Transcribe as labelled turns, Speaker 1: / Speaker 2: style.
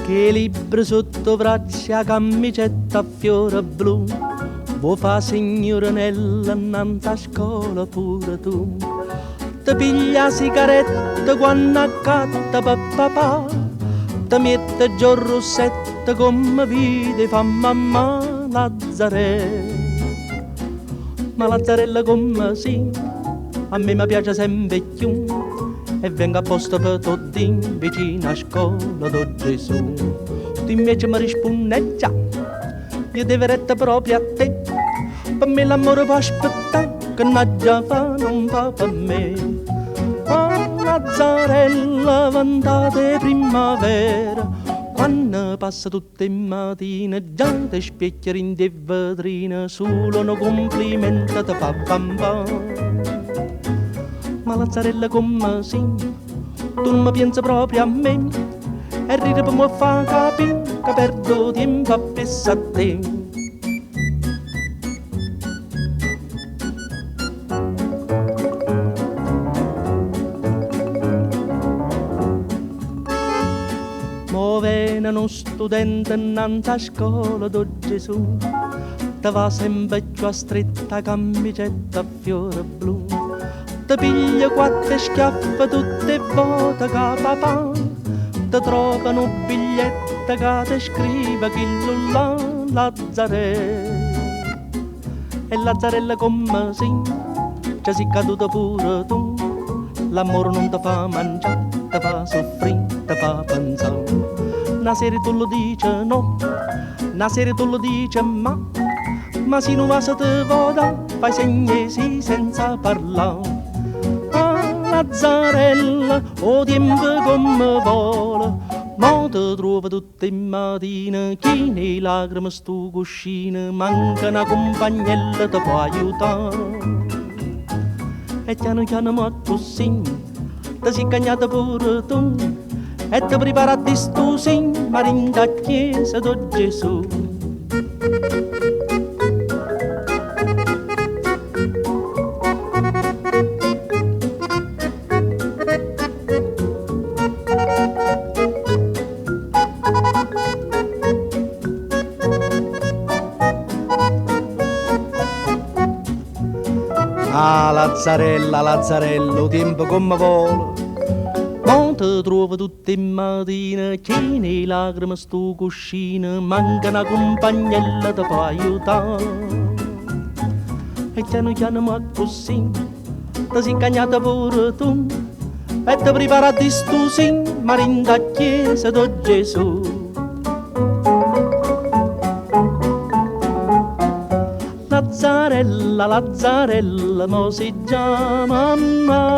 Speaker 1: Che libro sotto braccia, camicetta a fiore blu, vuoi fa signorinella innanzi a scuola pure tu. Ti piglia sigaretta quando accatta per papà, ti mette giù il rossetto come vide fa mamma Lazzarella. Ma Lazzarella come sì, a me mi piace sempre più, e vengo apposta per tutti vicino a scuola do Gesù. Tu invece mi risponde già, io devo retta proprio a te, per me l'amore può aspettare, che non già fa non fa per me. Oh Lazzarella, ventate primavera, quando passa tutte le mattine già ti specchieri in te vetrine, solo un complimento ti fa bam bam. Ma Lazzarella come sì, tu non mi pensi proprio a me, e ride per me fa capire che perdo tempo a pensare a te. Mo viene uno studente innanzi a scuola do Gesù, te va sempre più a stretta camicetta a fiore blu. Ti piglia quattro schiaffe tutte volte che papà ti trovano un biglietto che ti scrive chi là Lazzarella. E Lazzarella come sì, ci sei caduto pure tu, l'amore non ti fa mangiare, ti fa soffrire, ti fa pensare. Una sera tu lo dici no, una sera tu lo dici ma se non va se ti vada, fai segni sì senza parlare. Lazzarella, o tempo come vuole, ma ti trova tutte le mattine, chi nei lacrime stu cuscino, manca una compagnella ti può aiutare. E piano piano ma così, ti sei cagnata pure tu, e ti preparati stu segno, ma rinda a chiesa do Gesù. Ah Lazzarella, Lazzarello, tempo come vuole, ma ti trovo tutte le mattine, chi nei lacrime stu cuscino, manca una compagnella ti può aiutare. E piano piano ma così, ti sei cagnata pure tu, e ti preparati stu segno, ma rinda a chiesa do Gesù. Lazzarella, Lazzarella, mo si chiama mamma.